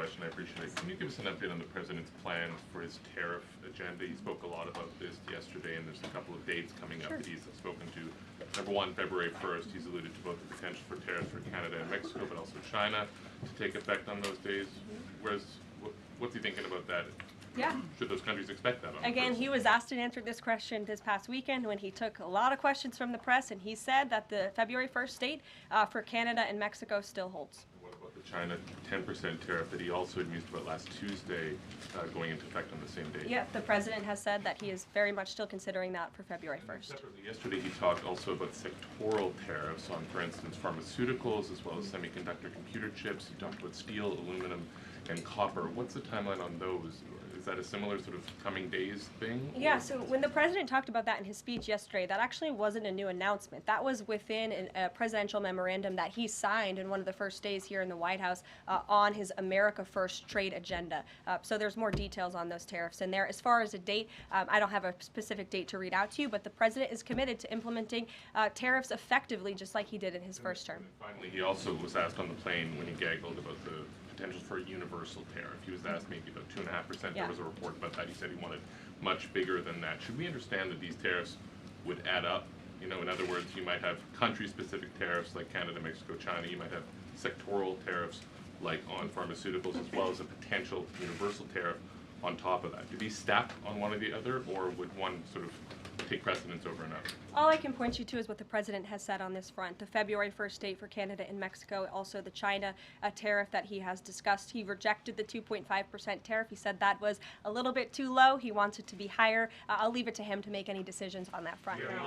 question. I appreciate it. Can you give us an update on the president's plans for his tariff agenda? He spoke a lot about this yesterday, and there's a couple of dates coming up that he's spoken to. Number one, February 1st, he's alluded to both the potential for tariffs for Canada and Mexico, but also China to take effect on those days. What's he thinking about that? Yeah. Should those countries expect that? Again, he was asked and answered this question this past weekend when he took a lot of questions from the press, and he said that the February 1st date for Canada and Mexico still holds. What about the China 10% tariff that he also had mused about last Tuesday going into effect on the same day? Yeah, the president has said that he is very much still considering that for February 1st. Separately, yesterday he talked also about sectoral tariffs on, for instance, pharmaceuticals as well as semiconductor computer chips. He talked about steel, aluminum, and copper. What's the timeline on those? Is that a similar sort of coming days thing? Yeah, so when the president talked about that in his speech yesterday, that actually wasn't a new announcement. That was within a presidential memorandum that he signed in one of the first days here in the White House on his America First trade agenda. So there's more details on those tariffs in there. As far as a date, I don't have a specific date to read out to you, but the president is committed to implementing tariffs effectively, just like he did in his first term. And finally, he also was asked on the plane when he gaggled about the potential for a universal tariff. He was asked maybe about 2.5%. There was a report about that. He said he wanted much bigger than that. Should we understand that these tariffs would add up? You know, in other words, you might have country-specific tariffs like Canada, Mexico, China. You might have sectoral tariffs like on pharmaceuticals, as well as a potential universal tariff on top of that. Do these stack on one or the other, or would one sort of take precedence over another? All I can point you to is what the president has said on this front. The February 1st date for Canada and Mexico, also the China tariff that he has discussed. He rejected the 2.5% tariff. He said that was a little bit too low. He wants it to be higher. I'll leave it to him to make any decisions on that front. Yeah.